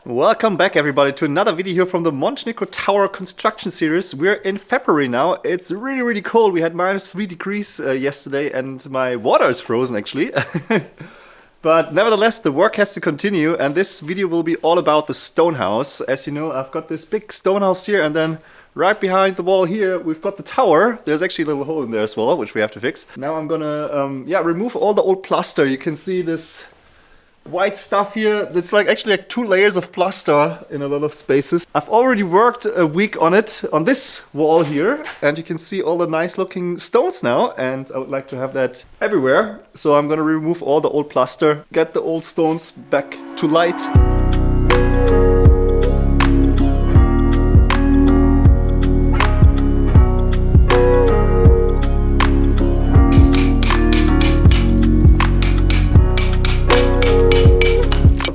Welcome back everybody to another video here from the Montenegro Tower Construction Series. We're in February now. It's really cold. We had -3 degrees yesterday and my water is frozen actually. But nevertheless, the work has to continue, and this video will be all about the stone house. As you know, I've got this big stone house here, and then right behind the wall here, we've got the tower. There's actually a little hole in there as well, which we have to fix. Now I'm gonna remove all the old plaster. You can see this white stuff here. It's actually 2 layers of plaster in a lot of spaces. I've already worked a week on it, on this wall here, and you can see all the nice looking stones now, and I would like to have that everywhere. So I'm gonna remove all the old plaster, get the old stones back to light.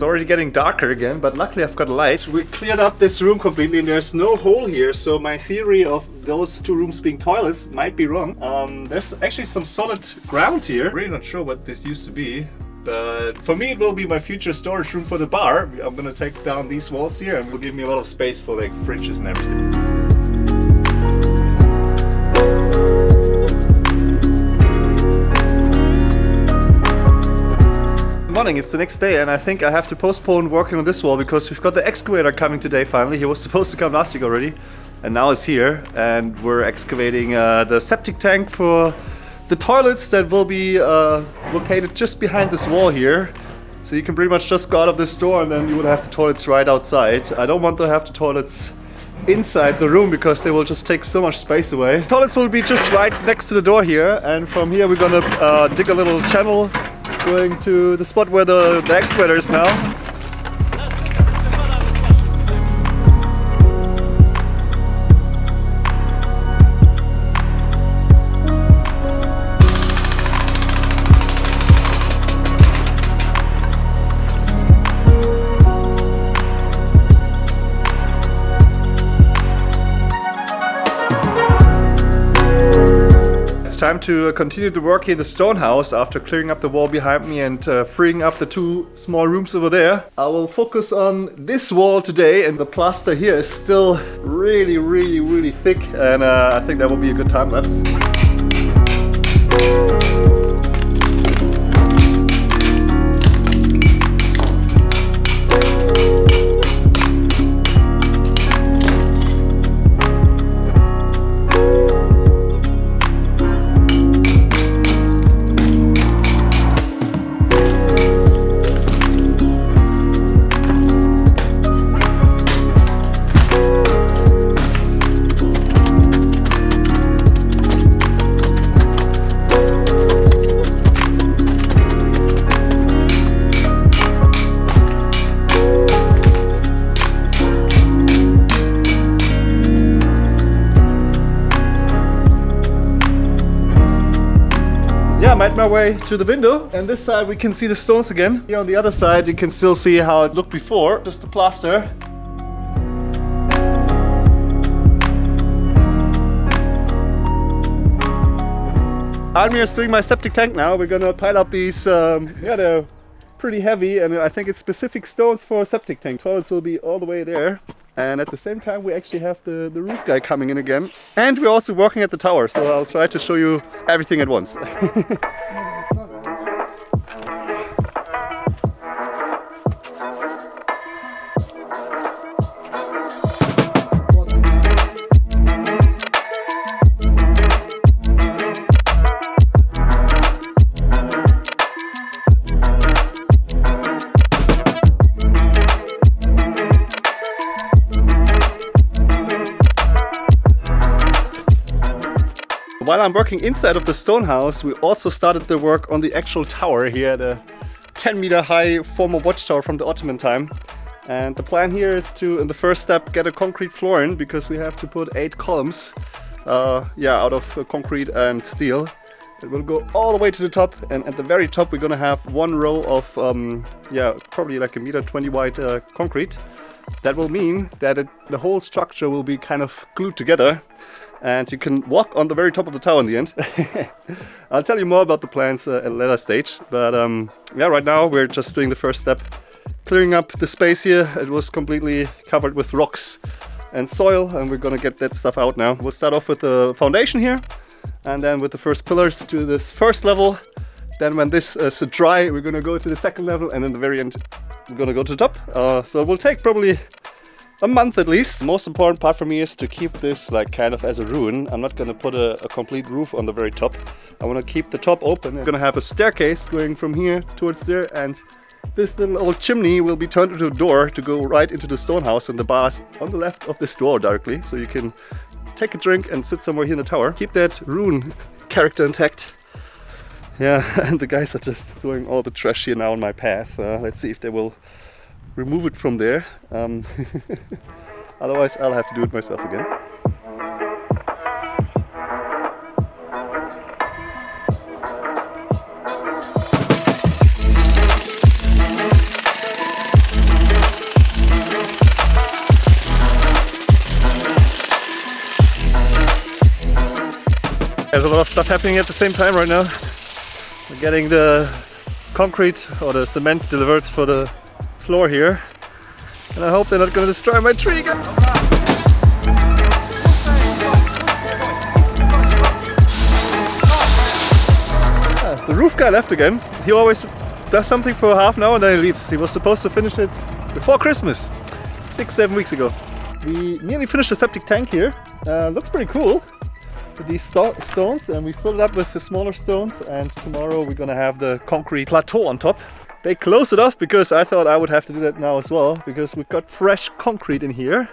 Already getting darker again, but luckily I've got a light. We cleared up this room completely and there's no hole here, so my theory of those 2 rooms being toilets might be wrong. There's actually some solid ground here. Really not sure what this used to be, but for me it will be my future storage room for the bar. I'm gonna take down these walls here and it will give me a lot of space for fridges and everything. Morning, it's the next day and I think I have to postpone working on this wall because we've got the excavator coming today finally. He was supposed to come last week already and now it's here, and we're excavating the septic tank for the toilets that will be located just behind this wall here. So you can pretty much just go out of this door and then you will have the toilets right outside. I don't want to have the toilets inside the room because they will just take so much space away. Toilets will be just right next to the door here, and from here we're gonna dig a little channel going to the spot where the excavator is now. Time to continue the work here in the stone house after clearing up the wall behind me and freeing up the 2 small rooms over there. I will focus on this wall today, and the plaster here is still really thick, and I think that will be a good time lapse. I made my way to the window, and this side we can see the stones again. Here on the other side you can still see how it looked before, just the plaster. Almir's doing my septic tank now. We're gonna pile up these, they're pretty heavy, and I think it's specific stones for septic tank. Toilets will be all the way there. And at the same time we actually have the roof guy coming in again. And we're also working at the tower, so I'll try to show you everything at once. While I'm working inside of the stone house, we also started the work on the actual tower here, the 10-meter high former watchtower from the Ottoman time. And the plan here is to, in the first step, get a concrete floor in, because we have to put 8 columns out of concrete and steel. It will go all the way to the top, and at the very top we're gonna have 1 row of probably like 1.20 m wide concrete. That will mean that the whole structure will be kind of glued together. And you can walk on the very top of the tower in the end. I'll tell you more about the plans at a later stage. But right now we're just doing the first step, clearing up the space here. It was completely covered with rocks and soil, and we're gonna get that stuff out now. We'll start off with the foundation here, and then with the first pillars to this first level. Then when this is dry, we're gonna go to the second level, and in the very end, we're gonna go to the top. So it will take probably a month at least. The most important part for me is to keep this like kind of as a ruin. I'm not gonna put a complete roof on the very top. I wanna keep the top open. I'm gonna have a staircase going from here towards there, and this little old chimney will be turned into a door to go right into the stone house, and the bar's on the left of this door directly, so you can take a drink and sit somewhere here in the tower. Keep that ruin character intact. Yeah, and the guys are just throwing all the trash here now on my path. Let's see if they will remove it from there. Otherwise I'll have to do it myself again. There's a lot of stuff happening at the same time right now. We're getting the concrete or the cement delivered for the floor here, and I hope they're not going to destroy my tree again. The roof guy left again. He always does something for half an hour and then he leaves. He was supposed to finish it before Christmas, 6-7 weeks ago. We nearly finished the septic tank here. Looks pretty cool with these stones, and we filled it up with the smaller stones, and tomorrow we're gonna have the concrete plateau on top. They closed it off because I thought I would have to do that now as well, because we've got fresh concrete in here,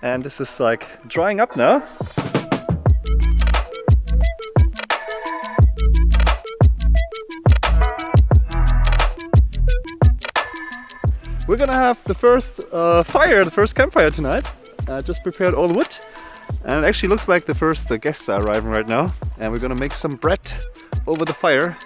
and this is like drying up now. We're gonna have the first fire, the first campfire tonight. Just prepared all the wood, and it actually looks like the first guests are arriving right now, and we're gonna make some bread over the fire.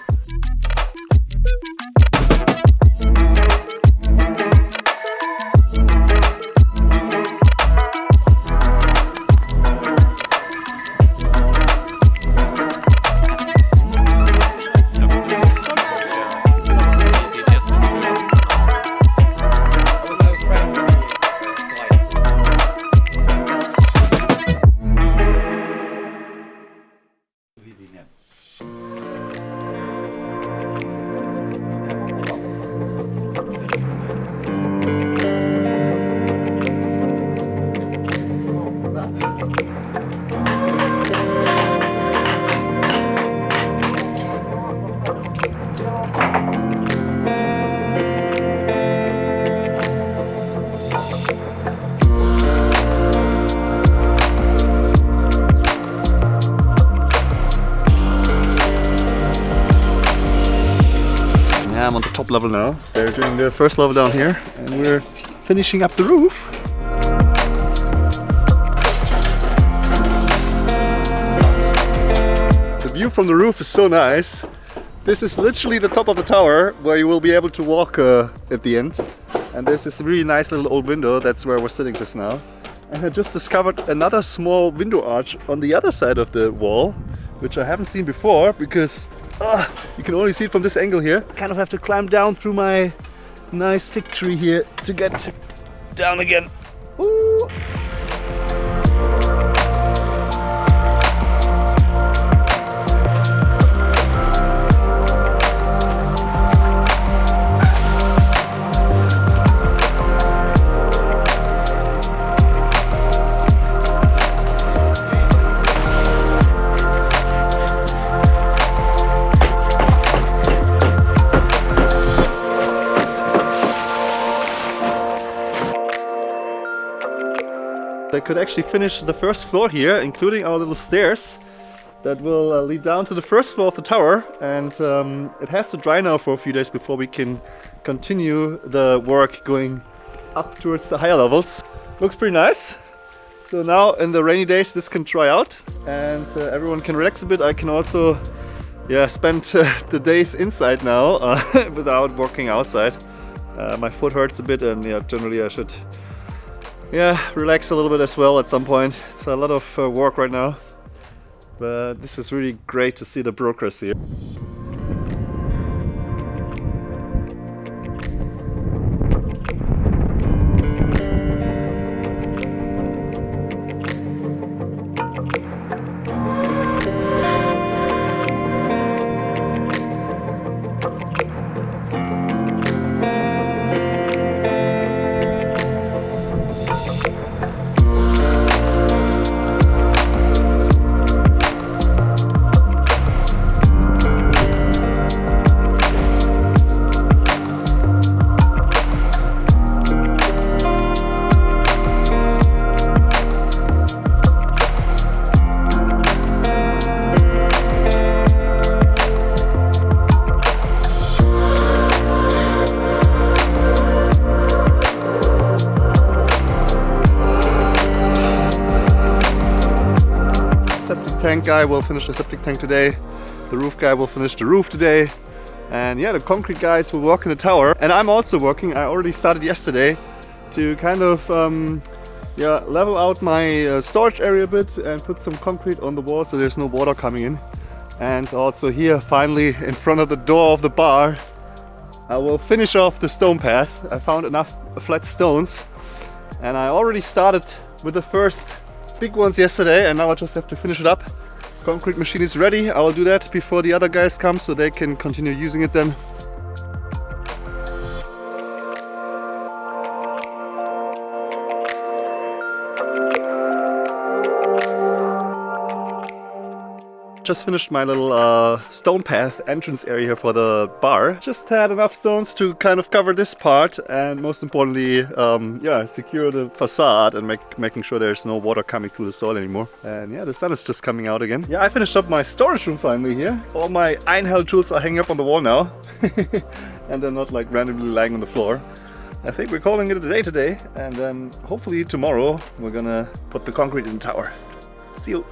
I'm on the top level now. They're doing the first level down here, and we're finishing up the roof. The view from the roof is so nice. This is literally the top of the tower where you will be able to walk at the end. And there's this really nice little old window. That's where we're sitting just now. And I just discovered another small window arch on the other side of the wall, which I haven't seen before because you can only see it from this angle here. Kind of have to climb down through my nice fig tree here to get down again. Ooh. They could actually finish the first floor here, including our little stairs that will lead down to the first floor of the tower, and it has to dry now for a few days before we can continue the work going up towards the higher levels. Looks pretty nice. So now in the rainy days this can dry out and everyone can relax a bit. I can also spend the days inside now without working outside. My foot hurts a bit, and generally I should relax a little bit as well at some point. It's a lot of work right now, but this is really great to see the progress here. tank guy will finish the septic tank today. The roof guy will finish the roof today. And yeah, the concrete guys will work in the tower. And I'm also working. I already started yesterday to kind of level out my storage area a bit and put some concrete on the wall so there's no water coming in. And also here, finally, in front of the door of the bar, I will finish off the stone path. I found enough flat stones. And I already started with the first big ones yesterday, and now I just have to finish it up. Concrete machine is ready. I will do that before the other guys come so they can continue using it then. Just finished my little stone path entrance area here for the bar. Just had enough stones to kind of cover this part and most importantly, secure the facade and making sure there's no water coming through the soil anymore. And yeah, the sun is just coming out again. Yeah, I finished up my storage room finally here. All my Einhell tools are hanging up on the wall now. And they're not like randomly lying on the floor. I think we're calling it a day today. And then hopefully tomorrow we're gonna put the concrete in the tower. See you.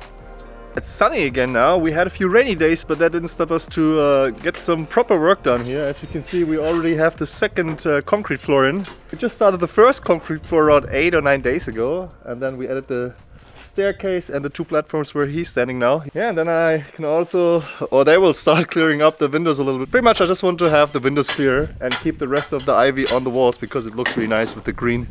It's sunny again now. We had a few rainy days, but that didn't stop us to get some proper work done here. As you can see, we already have the second concrete floor in. We just started the first concrete floor around 8 or 9 days ago, and then we added the staircase and the 2 platforms where he's standing now. Yeah, and then I can also, or they will start clearing up the windows a little bit. Pretty much I just want to have the windows clear and keep the rest of the ivy on the walls because it looks really nice with the green.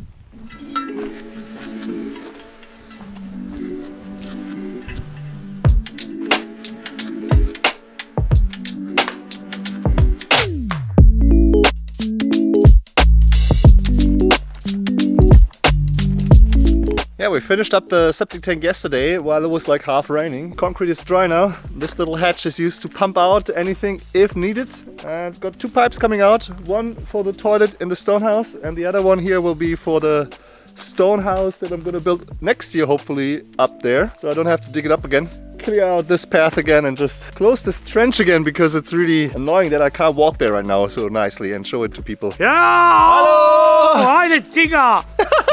Yeah, we finished up the septic tank yesterday while it was like half raining. Concrete is dry now. This little hatch is used to pump out anything if needed. And got 2 pipes coming out. One for the toilet in the stone house and the other one here will be for the stone house that I'm gonna build next year, hopefully up there. So I don't have to dig it up again. Clear out this path again and just close this trench again because it's really annoying that I can't walk there right now so nicely and show it to people. Ja! Hello! Hajde tiga!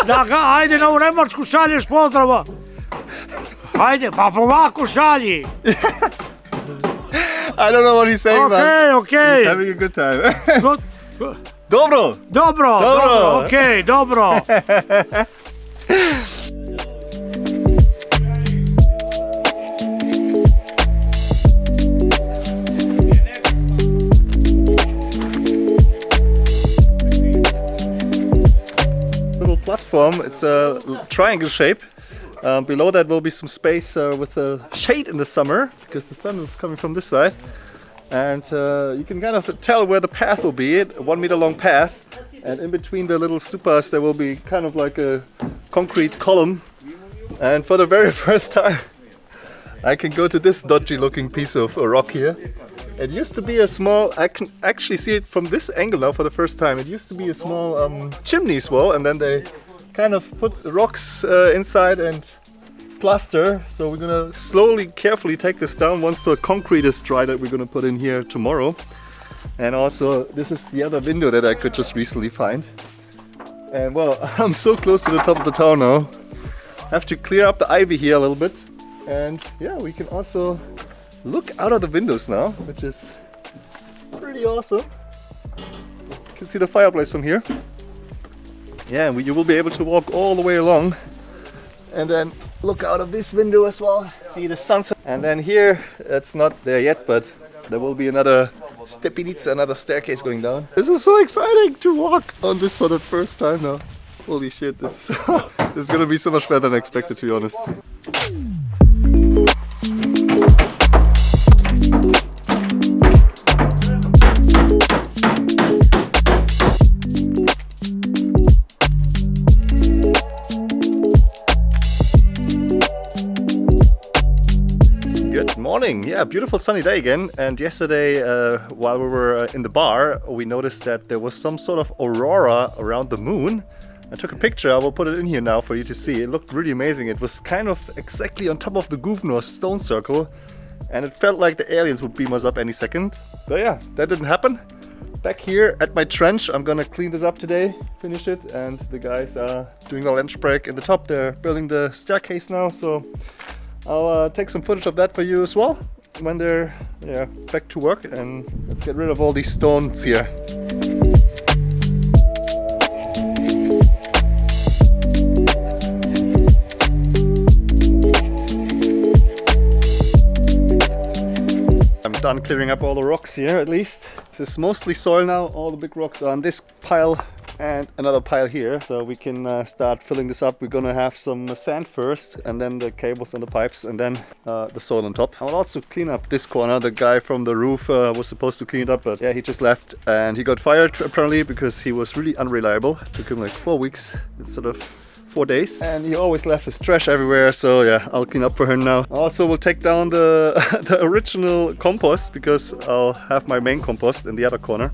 Hajde na Nemačku šalješ pozdrava! Hajde, pa polako šalji! I don't know what he's saying, man. Okay. He's having a good time. Good. Dobro! Dobro, okej, dobro. Little platform, it's a triangle shape. Below that will be some space with a shade in the summer because the sun is coming from this side. And you can kind of tell where the path will be, a 1 meter long path. And in between the little stupas there will be kind of like a concrete column. And for the very first time I can go to this dodgy looking piece of rock here. It used to be a small, I can actually see it from this angle now for the first time. It used to be a small chimney wall and then they kind of put rocks inside and plaster. So we're gonna slowly, carefully take this down once the concrete is dry that we're gonna put in here tomorrow. And also this is the other window that I could just recently find. And well, I'm so close to the top of the tower now. I have to clear up the ivy here a little bit. And yeah, we can also look out of the windows now, which is pretty awesome. You can see the fireplace from here. Yeah, and you will be able to walk all the way along and then look out of this window as well, see the sunset. And then here, it's not there yet, but there will be another stepinica, another staircase going down. This is so exciting to walk on this for the first time now. Holy shit, this, this is gonna be so much better than expected, to be honest. Morning, yeah, beautiful sunny day again. And yesterday while we were in the bar we noticed that there was some sort of aurora around the moon. I took a picture, I will put it in here now for you to see. It looked really amazing. It was kind of exactly on top of the Guvnor stone circle and it felt like the aliens would beam us up any second. But yeah, that didn't happen. Back here at my trench, I'm gonna clean this up today, finish it, and the guys are doing the lunch break in the top. They're building the staircase now, so I'll take some footage of that for you as well when they're back to work, and let's get rid of all these stones here. I'm done clearing up all the rocks here at least. This is mostly soil now. All the big rocks are on this pile and another pile here. So we can start filling this up. We're gonna have some sand first, and then the cables and the pipes, and then the soil on top. I'll also clean up this corner. The guy from the roof was supposed to clean it up, but yeah, he just left and he got fired apparently because he was really unreliable. It took him like 4 weeks instead of 4 days, and he always left his trash everywhere. So yeah, I'll clean up for him now. Also, we'll take down the the original compost, because I'll have my main compost in the other corner.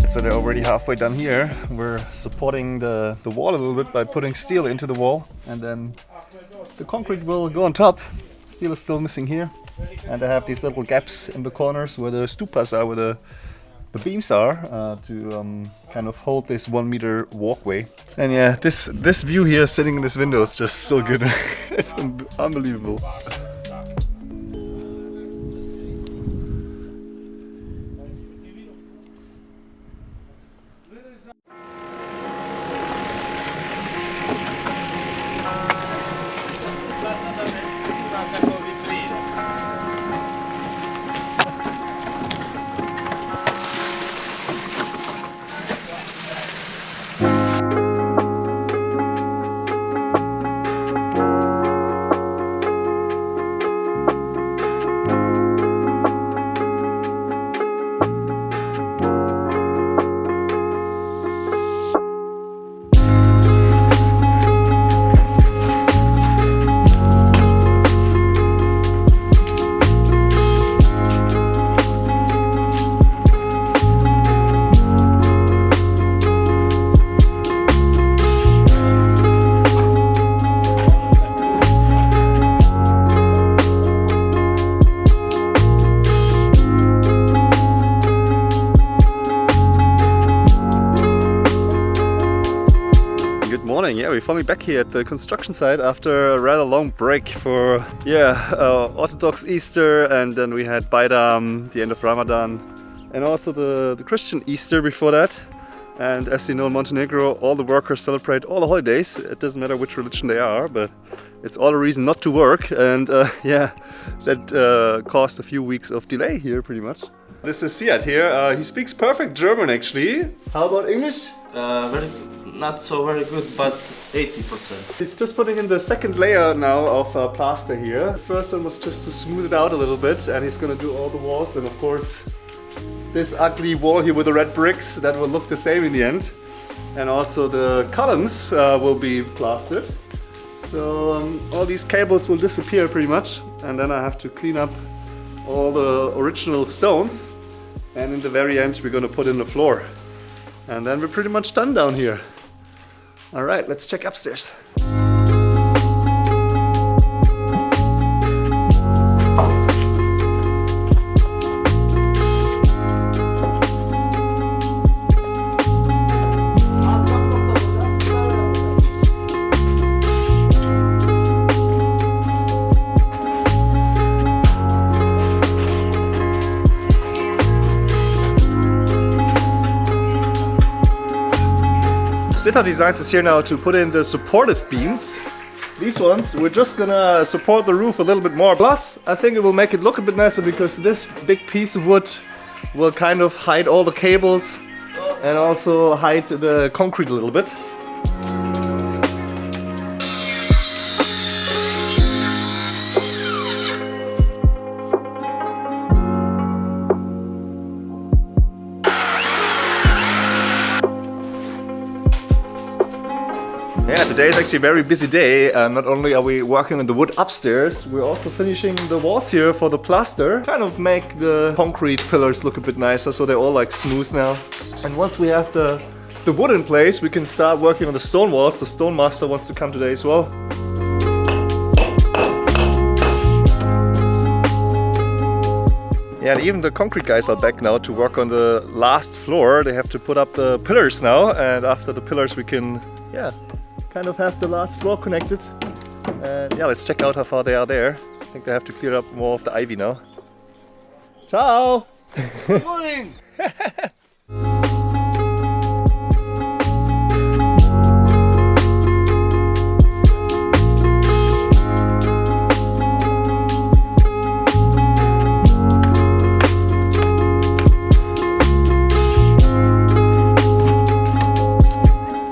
So they're already halfway done here. We're supporting the wall a little bit by putting steel into the wall, and then the concrete will go on top. Steel is still missing here, and I have these little gaps in the corners where the stupas are, where the beams are, to kind of hold this 1 meter walkway. And yeah, this view here sitting in this window is just so good. It's unbelievable. Yeah, we're finally back here at the construction site after a rather long break for Orthodox Easter, and then we had Baidam, the end of Ramadan, and also the Christian Easter before that. And as you know, in Montenegro, all the workers celebrate all the holidays. It doesn't matter which religion they are, but it's all a reason not to work. And that caused a few weeks of delay here, pretty much. This is Siad here. He speaks perfect German, actually. How about English? Not so very good, but 80%. He's just putting in the second layer now of plaster here. The first one was just to smooth it out a little bit, and he's gonna do all the walls, and of course this ugly wall here with the red bricks, that will look the same in the end. And also the columns will be plastered. So all these cables will disappear pretty much, and then I have to clean up all the original stones, and in the very end we're gonna put in the floor. And then we're pretty much done down here. All right, let's check upstairs. Zita Designs is here now to put in the supportive beams. These ones, we're just gonna support the roof a little bit more. Plus, I think it will make it look a bit nicer because this big piece of wood will kind of hide all the cables and also hide the concrete a little bit. Today is actually a very busy day. Not only are we working on the wood upstairs, we're also finishing the walls here for the plaster. Kind of make the concrete pillars look a bit nicer so they're all like smooth now. And once we have the wood in place, we can start working on the stone walls. The stone master wants to come today as well. Yeah, and even the concrete guys are back now to work on the last floor. They have to put up the pillars now, and after the pillars we can, yeah, kind of have the last floor connected. And yeah, let's check out how far they are there. I think they have to clear up more of the ivy now. Ciao! Good morning!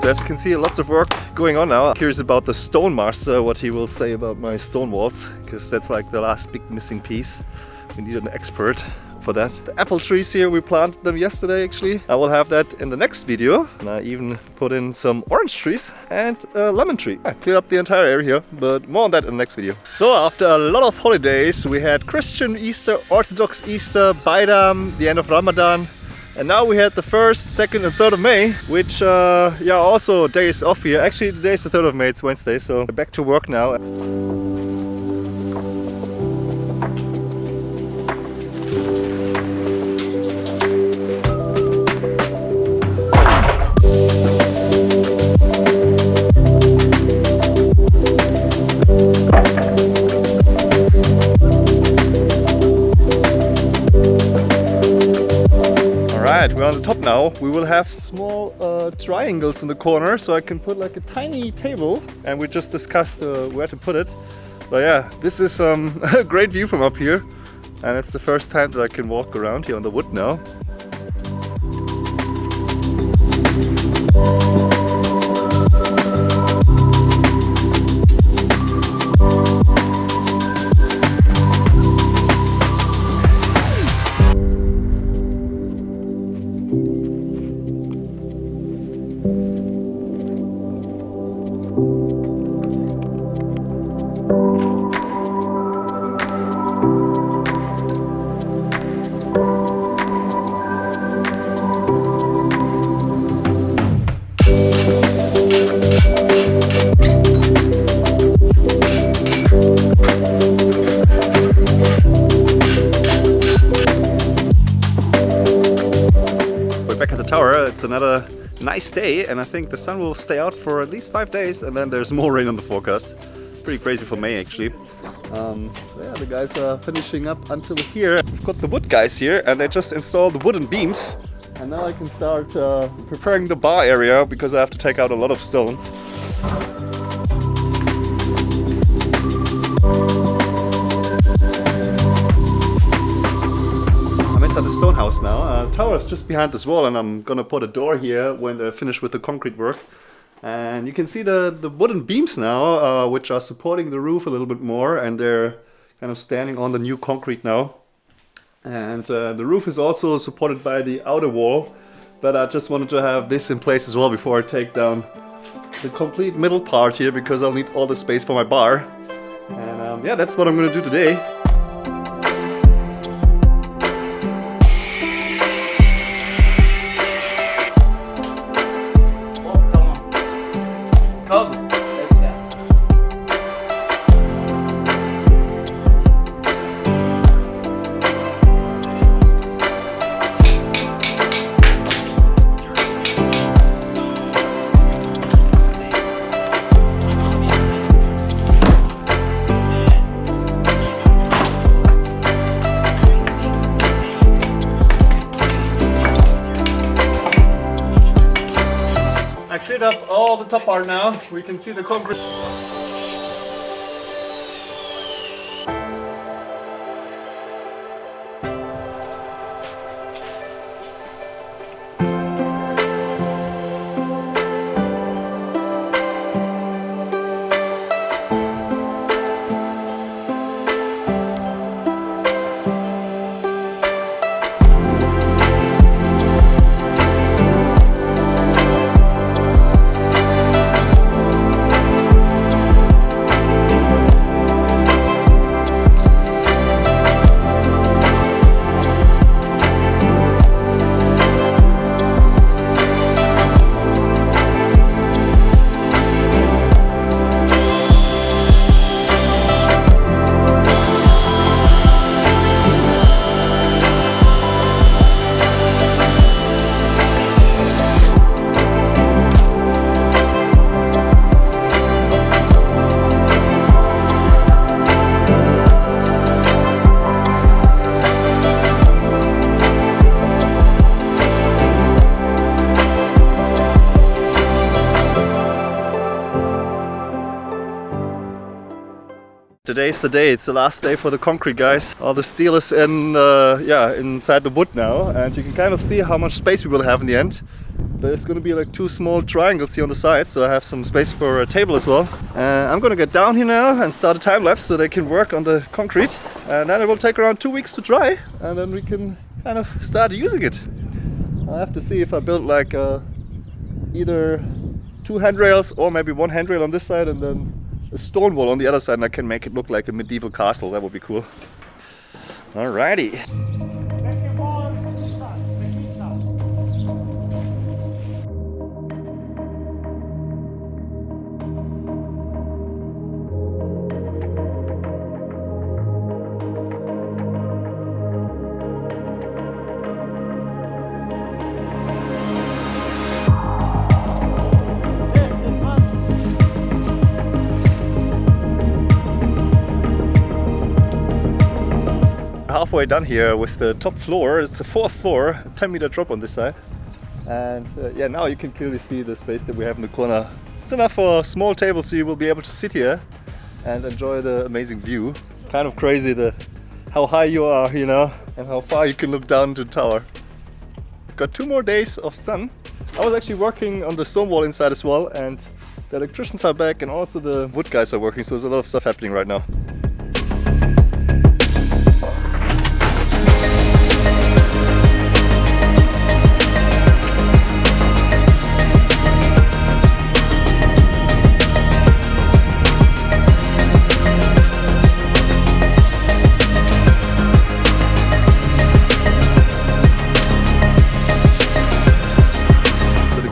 So as you can see, lots of work going on now. Curious about the stone master, what he will say about my stone walls, because that's like the last big missing piece. We need an expert for that. The apple trees here, we planted them yesterday actually. I will have that in the next video. And I even put in some orange trees and a lemon tree. I cleared up the entire area here, but more on that in the next video. So after a lot of holidays, we had Christian Easter, Orthodox Easter, Baidam, the end of Ramadan. And now we had the 1st, 2nd and 3rd of May, which yeah, also days off here. Actually today is the 3rd of May, it's Wednesday, so we're back to work now. We're on the top now. We will have small triangles in the corner, so I can put like a tiny table, and we just discussed where to put it. But yeah, this is a great view from up here, and it's the first time that I can walk around here on the wood now. It's another nice day, and I think the sun will stay out for at least 5 days, and then there's more rain on the forecast. Pretty crazy for May actually. Yeah, the guys are finishing up until here. We've got the wood guys here, and they just installed the wooden beams, and now I can start preparing the bar area because I have to take out a lot of stones. Inside the stone house now. The tower is just behind this wall, and I'm gonna put a door here when they're finished with the concrete work. And you can see the wooden beams now, which are supporting the roof a little bit more, and they're kind of standing on the new concrete now. And the roof is also supported by the outer wall, but I just wanted to have this in place as well before I take down the complete middle part here, because I'll need all the space for my bar. And yeah, that's what I'm gonna do today. Cleared up all the top part now. We can see the concrete. Today's the day, it's the last day for the concrete, guys. All the steel is in, inside the wood now, and you can kind of see how much space we will have in the end. There's going to be like 2 small triangles here on the side, so I have some space for a table as well. I'm going to get down here now and start a time lapse so they can work on the concrete, and then it will take around 2 weeks to dry, and then we can kind of start using it. I have to see if I build like either 2 handrails or maybe 1 handrail on this side and then a stone wall on the other side, and I can make it look like a medieval castle. That would be cool. Alrighty. Halfway done here with the top floor. It's the 4th floor, 10-meter drop on this side, and yeah, now you can clearly see the space that we have in the corner. It's enough for a small table, so you will be able to sit here and enjoy the amazing view. Kind of crazy how high you are, you know, and how far you can look down into the tower. Got 2 more days of sun. I was actually working on the stone wall inside as well, and the electricians are back and also the wood guys are working, so there's a lot of stuff happening right now.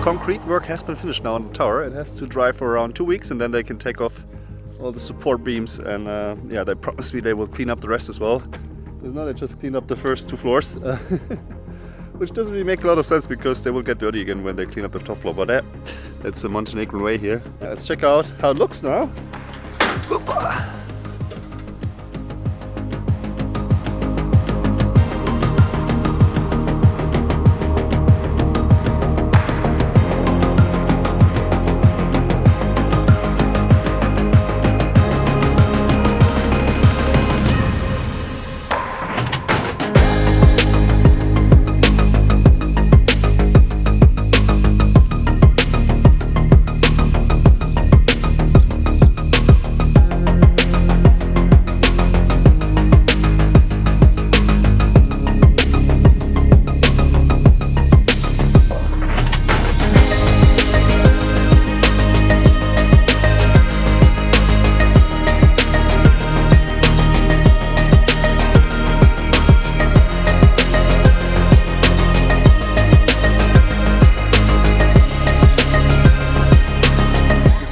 Concrete work has been finished now on the tower. It has to dry for around 2 weeks, and then they can take off all the support beams, and yeah, they promised me they will clean up the rest as well. Because now they just clean up the first 2 floors, which doesn't really make a lot of sense because they will get dirty again when they clean up the top floor. But yeah, that's the Montenegrin way here. Let's check out how it looks now.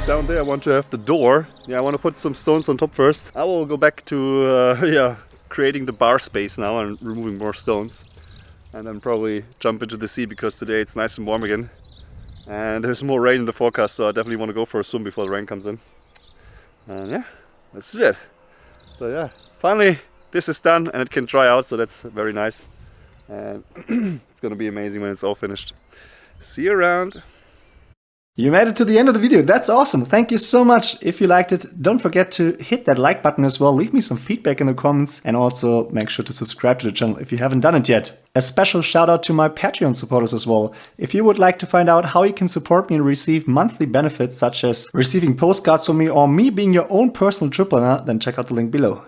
Down there I want to have the door. Yeah, I want to put some stones on top first. I will go back to creating the bar space now and removing more stones. And then probably jump into the sea because today it's nice and warm again. And there's more rain in the forecast, so I definitely want to go for a swim before the rain comes in. And yeah, let's do it. So yeah, finally this is done and it can dry out, so that's very nice. And it's gonna be amazing when it's all finished. See you around. You made it to the end of the video. That's awesome. Thank you so much. If you liked it, don't forget to hit that like button as well. Leave me some feedback in the comments, and also make sure to subscribe to the channel if you haven't done it yet. A special shout out to my Patreon supporters as well. If you would like to find out how you can support me and receive monthly benefits such as receiving postcards from me or me being your own personal trip planner, then check out the link below.